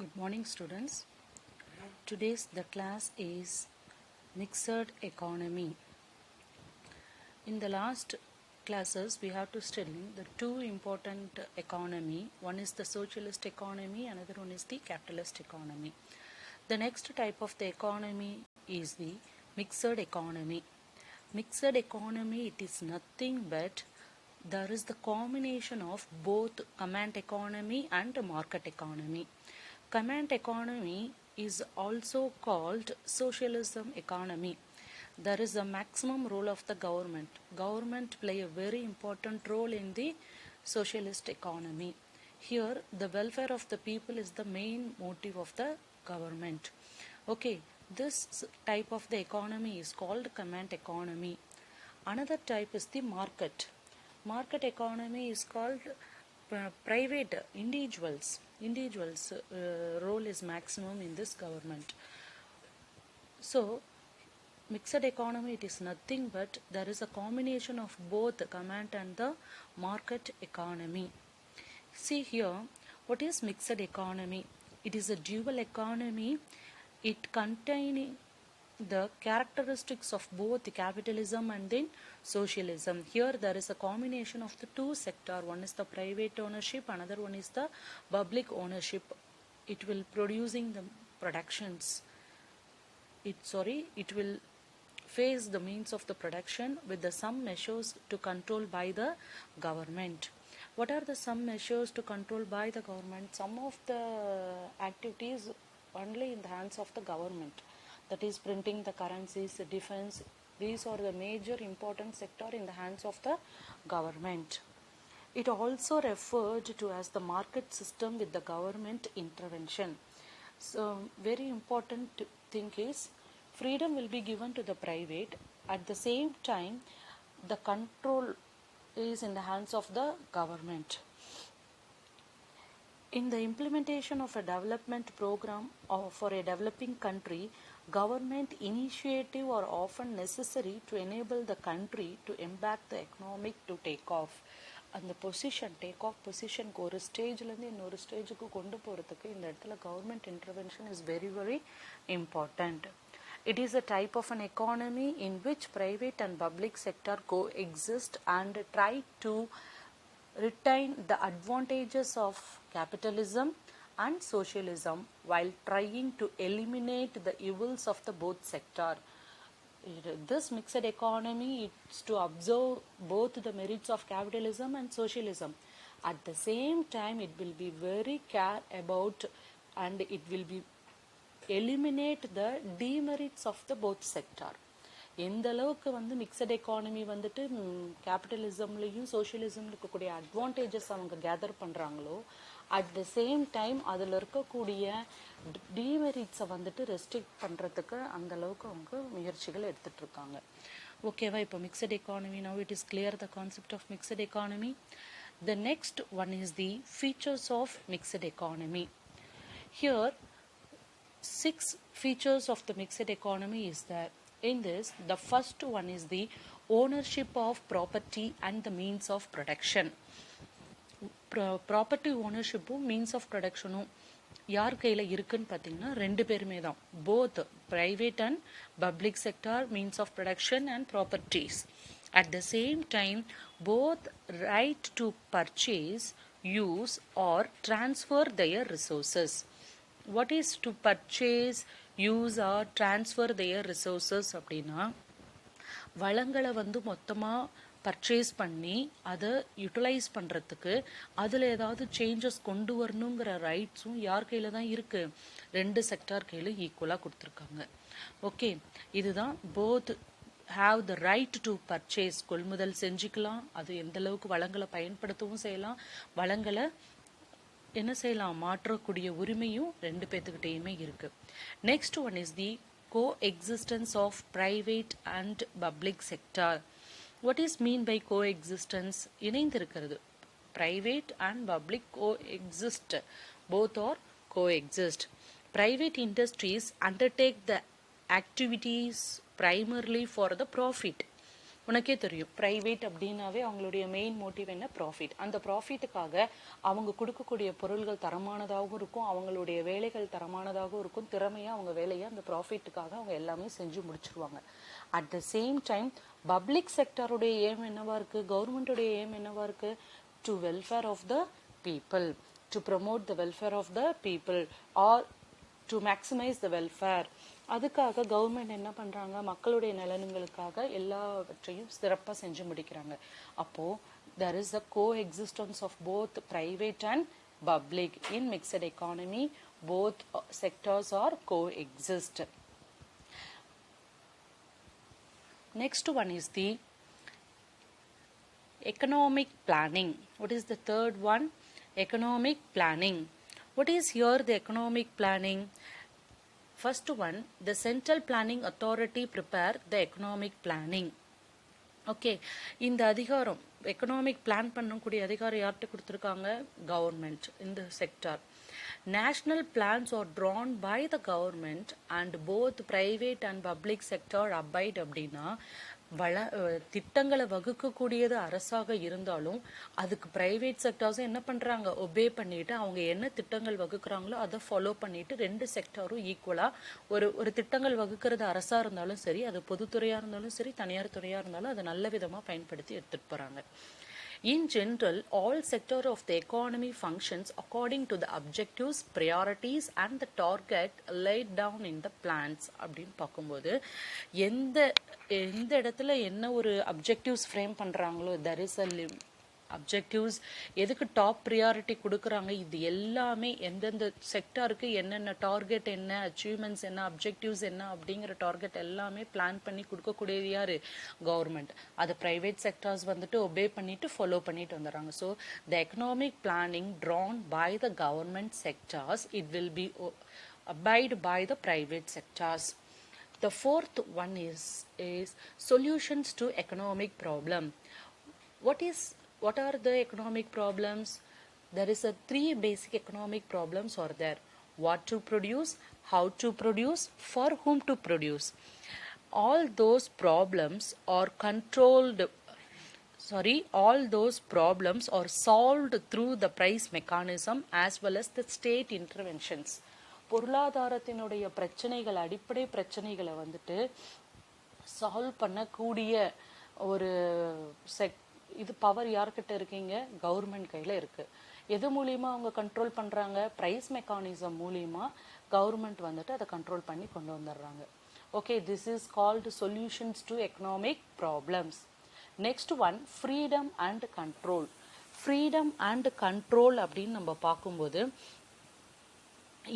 Good morning, students. Today's the class is mixed economy. In the last classes, we have to study the two important economy. One is the socialist economy, another one is the capitalist economy. The next type of the economy is the mixed economy. Mixed economy, it is nothing but there is the combination of both command economy and market economy. Command economy is also called socialism economy. There is a maximum role of the government. Government play a very important role in the socialist economy. Here, the welfare of the people is the main motive of the government. Okay, this type of the economy is called command economy. Another type is the market. Market economy is called private individuals role is maximum in this government. So mixed economy, it is nothing but there is a combination of both the command and the market economy. See here, what is mixed economy? It is a dual economy. It containing the characteristics of both the capitalism and then socialism. Here there is a combination of the two sector. One is the private ownership, another one is the public ownership. It will producing the productions. It will face the means of the production with the some measures to control by the government. What are the some measures to control by the government? Some of the activities only in the hands of the government, that is printing the currencies, the defense. These are the major important sector in the hands of the government. It also referred to as the market system with the government intervention. So very important thing is freedom will be given to the private. At the same time, the control is in the hands of the government. In the implementation of a development program or for a developing country, government initiative are often necessary to enable the country to embark the economic to take off. அந்த position take off பொசிஷனுக்கு ஒரு ஸ்டேஜ்லேருந்து இன்னொரு ஸ்டேஜுக்கு கொண்டு போகிறதுக்கு இந்த இடத்துல government intervention is very very important. It is a type of an economy in which private and public sector coexist and try to retain the advantages of capitalism and socialism while trying to eliminate the evils of the both sector. This mixed economy is to observe both the merits of capitalism and socialism. At the same time, it will be very care about and it will be eliminate the demerits of the both sector. எந்த அளவுக்கு வந்து mixed economy வந்துட்டு கேபிட்டலிசம்லையும் சோஷியலிசம்ல இருக்கக்கூடிய advantages அவங்க gather பண்ணுறாங்களோ, at the same time அதில் இருக்கக்கூடிய டிமெரிட்ஸை வந்துட்டு ரெஸ்ட்ரிக்ட் பண்ணுறதுக்கு அந்த அளவுக்கு அவங்க முயற்சிகள் எடுத்துகிட்டு இருக்காங்க. ஓகேவா? இப்போ mixed economy, now it is clear the concept of mixed economy. The next one is the features of mixed economy. Here 6 features of the mixed economy is there. In this, the first one is the ownership of property and the means of production. Property ownership means of production யார் கையில் இருக்குன்னு பார்த்தீங்கன்னா ரெண்டு பேருமே தான். Both private and public sector means of production and properties. At the same time, both right to purchase, use or transfer their resources. What is to purchase, use or transfer their resources அப்படின்னா, வளங்களை வந்து மொத்தமாக purchase பண்ணி அதை utilise பண்ணுறதுக்கு அதில் ஏதாவது changes கொண்டு வரணுங்கிற ரைட்ஸும் யார் கையில் தான் இருக்குது? ரெண்டு செக்டார் கையில் ஈக்குவலாக கொடுத்துருக்காங்க. ஓகே, இதுதான் both have the right to purchase, கொள்முதல் செஞ்சுக்கலாம், அது எந்த அளவுக்கு வளங்களை பயன்படுத்தவும் செய்யலாம், வளங்களை என்ன செய்யலாம், மாற்றக்கூடிய உரிமையும் ரெண்டு பேர்த்துக்கிட்டேயுமே இருக்கு. Next one is the coexistence of private and public sector. What is mean by coexistence? இணைந்திருக்கிறது. Private and public coexist, both are coexist. Private industries undertake the activities primarily for the profit. உனக்கே தெரியும் private அப்படின்னாவே அவங்களுடைய main motive என்ன, profit. அந்த ப்ராஃபிட்டுக்காக அவங்க கொடுக்கக்கூடிய பொருள்கள் தரமானதாகவும் இருக்கும், அவங்களுடைய வேலைகள் தரமானதாகவும் இருக்கும், திறமையாக அவங்க வேலையை அந்த ப்ராஃபிட்டுக்காக அவங்க எல்லாமே செஞ்சு முடிச்சிருவாங்க. At the same time public செக்டருடைய ஏம் என்னவா இருக்குது, கவர்மெண்ட்டுடைய ஏம் என்னவா இருக்குது, to welfare of the people, to promote the welfare of the people or to maximise the welfare. அதுக்காக கவர்மெண்ட் என்ன பண்ணுறாங்க, மக்களுடைய நலன்களுக்காக எல்லாவற்றையும் சிறப்பாக செஞ்சு முடிக்கிறாங்க. அப்போது there is a coexistence of both private and public in mixed economy. Both sectors are coexist. Next one is the economic planning. What is the third one? Economic planning. What is here the economic planning? First one, the central planning authority prepare the economic planning. Okay, இந்த அதிகாரம் economic plan பண்ணக்கூடிய அதிகாரம் யார்கிட்ட கொடுத்துருக்காங்க, government. இந்த sector national plans are drawn by the government and both private and public sector abide. அப்படின்னா திட்டங்களை வகுக்கக்கூடியது அரசாக இருந்தாலும் அதுக்கு பிரைவேட் செக்டார்ஸும் என்ன பண்ணுறாங்க, ஒபே பண்ணிட்டு அவங்க என்ன திட்டங்கள் வகுக்கிறாங்களோ அதை ஃபாலோ பண்ணிட்டு ரெண்டு செக்டாரும் ஈக்குவலாக ஒரு திட்டங்கள் வகுக்கிறது அரசாக இருந்தாலும் சரி, அது பொதுத்துறையாக இருந்தாலும் சரி, தனியார் துறையாக இருந்தாலும் அதை நல்ல விதமாக பயன்படுத்தி எடுத்துகிட்டு போகிறாங்க. In general, all sectors of the economy functions according to the objectives, priorities and the target laid down in the plans. அப்படின்னு பார்க்கும்போது எந்த இடத்துல என்ன ஒரு அப்ஜெக்டிவ்ஸ் ஃப்ரேம் பண்ணுறாங்களோ, there is a அப்ஜெக்டிவ்ஸ் எதுக்கு டாப் ப்ரியாரிட்டி கொடுக்குறாங்க, இது எல்லாமே எந்தெந்த செக்டாருக்கு என்னென்ன டார்கெட் என்ன, அச்சீவ்மெண்ட்ஸ் என்ன, அப்ஜெக்டிவ்ஸ் என்ன அப்படிங்கிற டார்கெட் எல்லாமே பிளான் பண்ணி கொடுக்கக்கூடியது யார், கவர்மெண்ட். அதை ப்ரைவேட் செக்டார்ஸ் வந்துட்டு ஒபே பண்ணிட்டு ஃபாலோ பண்ணிட்டு வந்துடுறாங்க. So the economic planning drawn by the government sectors, it will be abide by the private sectors. The fourth one is solutions to economic problem. What are the economic problems? There is a three basic economic problems are there. What to produce, how to produce, for whom to produce. All those problems are solved through the price mechanism as well as the state interventions. பொருளாதாரத்தினுடைய பிரச்சனைகள், அடிப்படை பிரச்சனைகளை வந்துட்டு solve பண்ணக்கூடிய ஒரு இது power யார்கிட்ட இருக்கீங்க, government கையில் இருக்குது. எது மூலியமாக அவங்க கண்ட்ரோல் பண்ணுறாங்க, ப்ரைஸ் மெக்கானிசம் மூலியமாக கவர்மெண்ட் வந்துட்டு அதை கண்ட்ரோல் பண்ணி கொண்டு வந்துடுறாங்க. Okay, this is called solutions to economic problems. Next one, freedom and control. Freedom and control அப்படின்னு நம்ம பார்க்கும்போது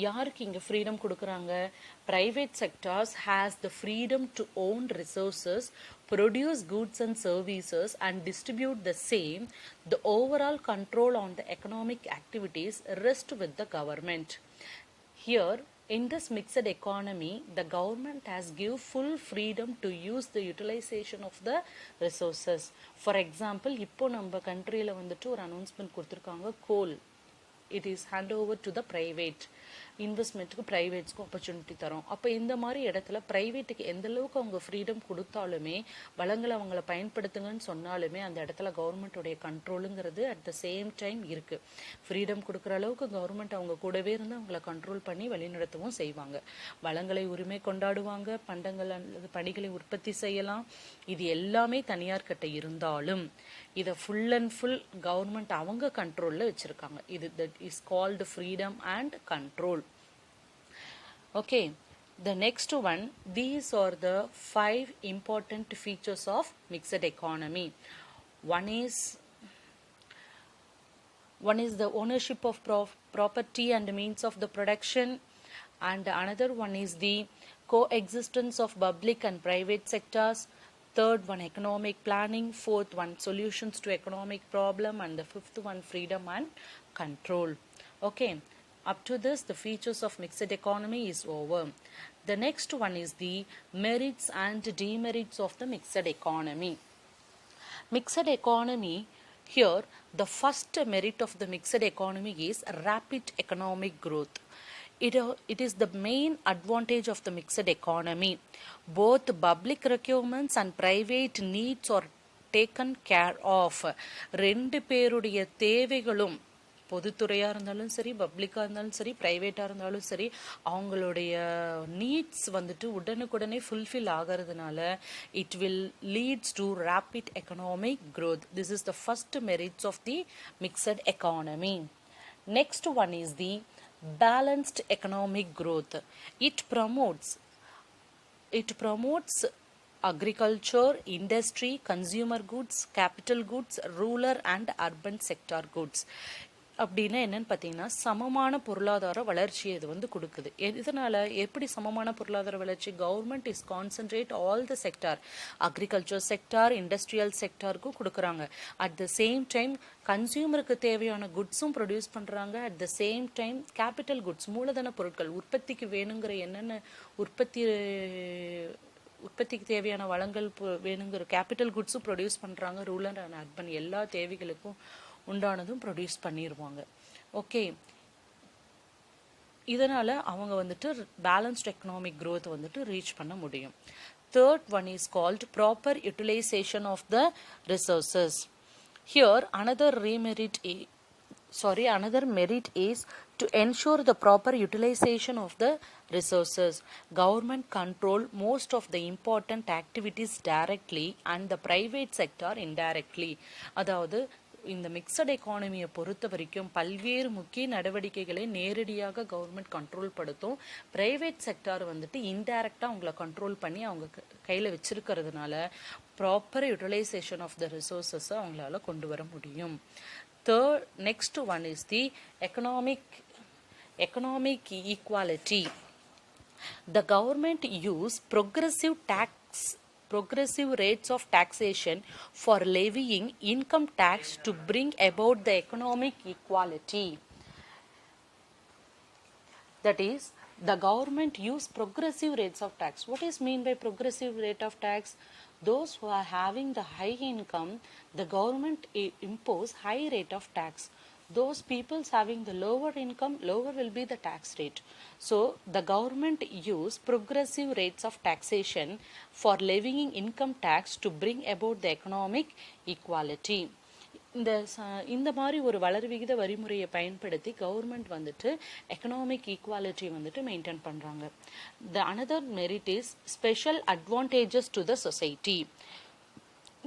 யாருக்கு இங்கே ஃப்ரீடம் கொடுக்குறாங்க, private sectors has the freedom to own resources, produce goods and services and distribute the same. The overall control on the economic activities rests with the government. Here in this mixed economy, the government has give full freedom to use the utilization of the resources. For example, இப்போ நம்ம கண்ட்ரியில் வந்துட்டு ஒரு announcement கொடுத்துருக்காங்க, goal it is hand over to the private. இன்வெஸ்ட்மெண்ட்டுக்கு ப்ரைவேட்ஸ்க்கும் opportunity தரோம். அப்போ இந்த மாதிரி இடத்துல ப்ரைவேட்டுக்கு எந்த அளவுக்கு அவங்க ஃப்ரீடம் கொடுத்தாலுமே, வளங்களை அவங்கள பயன்படுத்துங்கன்னு சொன்னாலுமே அந்த இடத்துல கவர்மெண்ட்டுடைய கண்ட்ரோலுங்கிறது அட் த சேம் டைம் இருக்குது. ஃப்ரீடம் கொடுக்குற அளவுக்கு கவர்மெண்ட் அவங்க கூடவே இருந்து அவங்கள கண்ட்ரோல் பண்ணி வழிநடத்தவும் செய்வாங்க. வளங்களை உரிமை கொண்டாடுவாங்க, பண்டங்கள் அல்லது பணிகளை உற்பத்தி செய்யலாம். இது எல்லாமே தனியார் கிட்ட இருந்தாலும் இதை ஃபுல் அண்ட் ஃபுல் கவர்மெண்ட் அவங்க கண்ட்ரோலில் வச்சுருக்காங்க. இது that is called freedom and control. Okay, the next one, these are the 5 important features of mixed economy. One is the ownership of property and means of the production, and another one is the coexistence of public and private sectors. Third one, economic planning. Fourth one, solutions to economic problem, and the fifth one, freedom and control. Okay, up to this the features of mixed economy is over. The next one is the merits and demerits of the mixed economy. Mixed economy, here the first merit of the mixed economy is rapid economic growth. It is the main advantage of the mixed economy. Both public requirements and private needs are taken care of. ரெண்டு பேருடைய தேவைகளும் பொதுத்துறையாக இருந்தாலும் சரி, பப்ளிக்காக இருந்தாலும் சரி, ப்ரைவேட்டாக இருந்தாலும் சரி, அவங்களுடைய நீட்ஸ் வந்துட்டு உடனுக்குடனே ஃபுல்ஃபில் ஆகிறதுனால it will leads to rapid economic growth. This is the first merits of the mixed economy. Next one is the balanced economic growth. It promotes agriculture, industry, consumer goods, capital goods, rural and urban sector goods. அப்படின்னா என்னன்னு பார்த்தீங்கன்னா சமமான பொருளாதார வளர்ச்சியை இது வந்து கொடுக்குது. இதனால் எப்படி சமமான பொருளாதார வளர்ச்சி? Government is concentrate all the sector, agriculture sector, industrial செக்டாருக்கும் கொடுக்குறாங்க. அட் த சேம் டைம் கன்சியூமருக்கு தேவையான குட்ஸும் ப்ரொடியூஸ் பண்ணுறாங்க. At the same time capital goods, மூலதன பொருட்கள், உற்பத்திக்கு வேணுங்கிற என்னென்ன உற்பத்திக்கு தேவையான வளங்கள் வேணுங்கிற கேபிட்டல் குட்ஸும் ப்ரொடியூஸ் பண்ணுறாங்க. ரூரல் அண்ட் அர்பன் எல்லா தேவைகளுக்கும் உண்டானதும் ப்ரொடியூஸ் பண்ணிடுவாங்க. ஓகே, இதனால் அவங்க வந்துட்டு பேலன்ஸ்ட் எக்கனாமிக் growth வந்துட்டு ரீச் பண்ண முடியும். Third one is called proper utilisation of the resources. Here another merit is to ensure the proper utilization of the resources. Government control most of the important activities directly and the private sector indirectly. அதாவது இந்த mixed எக்கானமியை பொறுத்த வரைக்கும் பல்வேறு முக்கிய நடவடிக்கைகளை நேரடியாக government control படுத்தும். Private sector வந்துட்டு இன்டைரக்டாக அவங்கள கண்ட்ரோல் பண்ணி அவங்க கையில் வச்சிருக்கிறதுனால ப்ராப்பர் யூட்டிலைசேஷன் ஆஃப் த ரிசோர்ஸஸை அவங்களால கொண்டு வர முடியும். Next one is the economic equality. The government use progressive rates of taxation for levying income tax to bring about the economic equality. That is, the government use progressive rates of tax. What is mean by progressive rate of tax? Those who are having the high income, the government impose high rate of tax. Those peoples having the lower income, lower will be the tax rate. So the government use progressive rates of taxation for levying income tax to bring about the economic equality. இந்த மாதிரி ஒரு வளர் விகித வரிமுறையை பயன்படுத்தி government வந்துட்டு economic equality வந்துட்டு maintain பண்ணுறாங்க. another merit is special advantages to the society.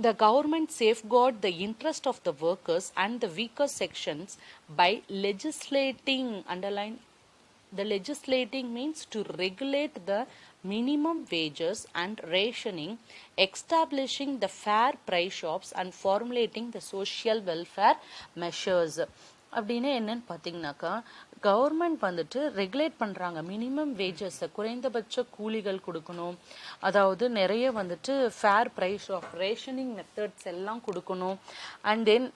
The government safeguard the interest of the workers and the weaker sections by legislating. Underline the legislating means to regulate the minimum wages and rationing, establishing the fair price shops and formulating the social welfare measures. அப்படின்னு என்னன்னு பார்த்தீங்கன்னாக்கா government வந்துட்டு regulate பண்ணுறாங்க. Minimum வேஜஸை, குறைந்தபட்ச கூலிகள் கொடுக்கணும். அதாவது நிறைய வந்துட்டு fair price of rationing methods எல்லாம் கொடுக்கணும். And then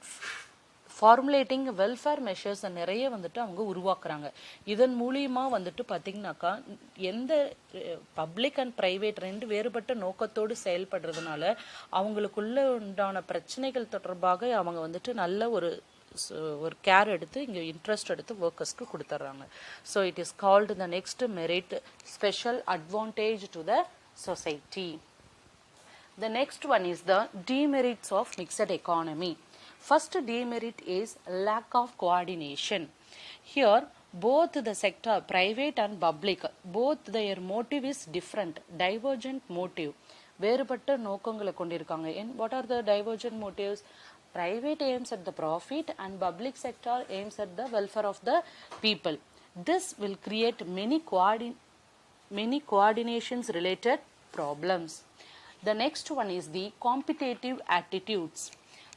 formulating welfare measures நிறைய வந்துட்டு அவங்க உருவாக்குறாங்க. இதன் மூலியமாக வந்துட்டு பார்த்திங்கனாக்கா எந்த பப்ளிக் அண்ட் ப்ரைவேட் ரெண்டு வேறுபட்ட நோக்கத்தோடு செயல்படுறதுனால அவங்களுக்குள்ள உண்டான பிரச்சனைகள் தொடர்பாக அவங்க வந்துட்டு நல்ல ஒரு கேர் எடுத்து இங்கே இன்ட்ரெஸ்ட் எடுத்து ஒர்க்கர்ஸ்க்கு கொடுத்துட்றாங்க. So it is called the next merit special advantage to the society. The next one is the demerits of mixed economy. First demerit is lack of coordination. Here both the sector, private and public, both their motive is different, divergent motive. வேறுபட்ட நோக்கங்களை கொண்டிருக்காங்க. What are the divergent motives? Private aims at the profit and public sector aims at the welfare of the people. This will create many coordinations related problems. The next one is the competitive attitudes.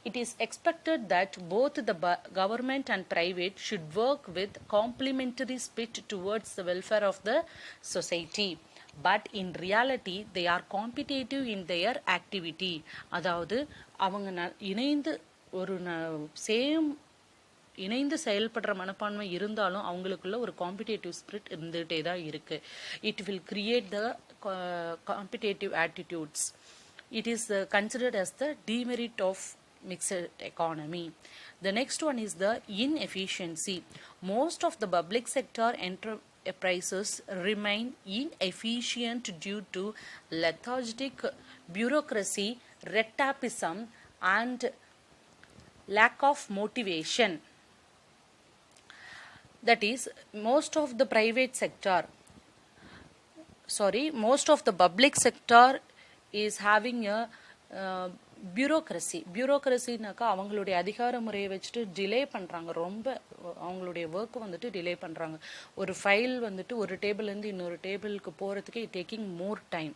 It is expected that both the government and private should work with complementary spirit towards the welfare of the society. But in reality they are competitive in their activity. அதாவது அவங்க இணைந்து செயல்படுற மனப்பான்மை இருந்தாலும் அவங்களுக்குள்ள ஒரு competitive spirit இருந்துகிட்டே தான் இருக்கு. It will create the competitive attitudes. It is considered as the demerit of mixed economy. The next one is the inefficiency. Most of the public sector prices remain inefficient due to lethargic bureaucracy, red tapeism, and lack of motivation. That is, most of the private sector, most of the public sector is having a பியூரோக்ரஸினாக்கா அவங்களுடைய அதிகார முறையை வச்சுட்டு delay பண்ணுறாங்க. ரொம்ப அவங்களுடைய work வந்துட்டு delay பண்ணுறாங்க. ஒரு ஃபைல் வந்துட்டு ஒரு டேபிள்லேருந்து இன்னொரு டேபிளுக்கு போகிறதுக்கு டேக்கிங் மோர் டைம்.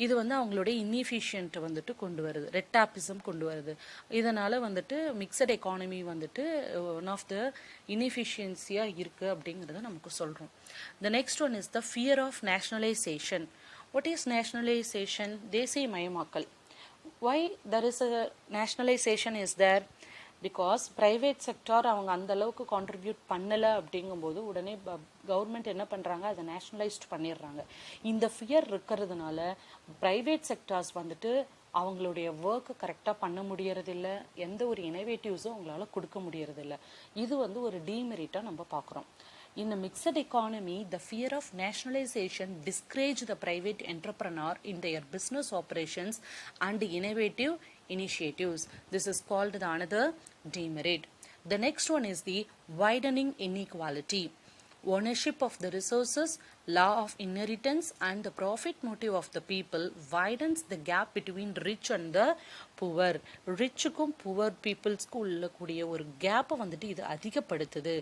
இது வந்து அவங்களுடைய இன்எஃபிஷியன்ட் வந்துட்டு கொண்டு வருது, ரெட் டாப்பிசம் கொண்டு வருது. இதனால் வந்துட்டு மிக்சட் எக்கானமி வந்துட்டு ஒன் ஆஃப் த இன்எஃபிஷியன்சியாக இருக்குது அப்படிங்கிறத நமக்கு சொல்கிறோம். The next one is the fear of nationalisation. What is nationalisation? தேசியமயமாக்கல். Why there is a nationalization is there? Because private sector அவங்க அந்த அளவுக்கு கான்ட்ரிபியூட் பண்ணலை அப்படிங்கும்போது உடனே கவர்மெண்ட் என்ன பண்ணுறாங்க, அதை நேஷ்னலைஸ்ட் பண்ணிடுறாங்க. இந்த ஃபியர் இருக்கிறதுனால ப்ரைவேட் செக்டார்ஸ் வந்துட்டு அவங்களுடைய ஒர்க்கு கரெக்டாக பண்ண முடியறதில்ல, எந்த ஒரு இனோவேட்டிவ்ஸும் அவங்களால கொடுக்க முடியறதில்ல. இது வந்து ஒரு டீமெரிட்டாக நம்ம பார்க்குறோம். In a mixed economy, the fear of nationalization discourages the private entrepreneur in their business operations and innovative initiatives. This is called the another demerit. The next one is the widening inequality. Ownership of the resources, law of inheritance, and the profit motive of the people widens the gap between rich and the poor. ரிச்சுக்கும் poor பீப்புள்ஸ்க்கு உள்ளக்கூடிய ஒரு கேப்பை வந்துட்டு இது அதிகப்படுத்துது.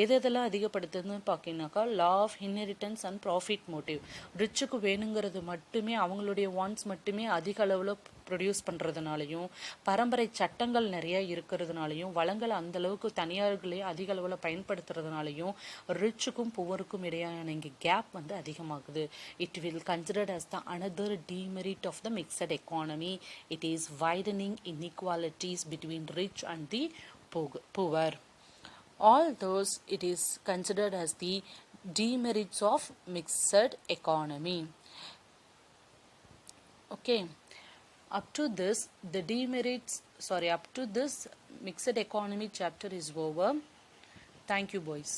எதெல்லாம் அதிகப்படுத்துதுன்னு பார்த்தீங்கன்னாக்கா, law of inheritance and profit motive. ரிச்சுக்கு வேணுங்கிறது மட்டுமே, அவங்களுடைய வாண்ட்ஸ் மட்டுமே அதிக அளவில் ப்ரொடியூஸ் பண்ணுறதுனாலையும், பரம்பரை சட்டங்கள் நிறைய இருக்கிறதுனாலையும், வளங்களை அந்தளவுக்கு தனியார்களே அதிக அளவில் பயன்படுத்துறதுனாலையும் ரிச்சுக்கும் புவருக்கும் இடையான இங்கே கேப் வந்து அதிகமாகுது. It will considered as the another demerit of the mixed economy. It is widening inequalities between rich and the poor. All those it is considered as the demerits of mixed economy. Okay, up to this mixed economy chapter is over. Thank you, boys.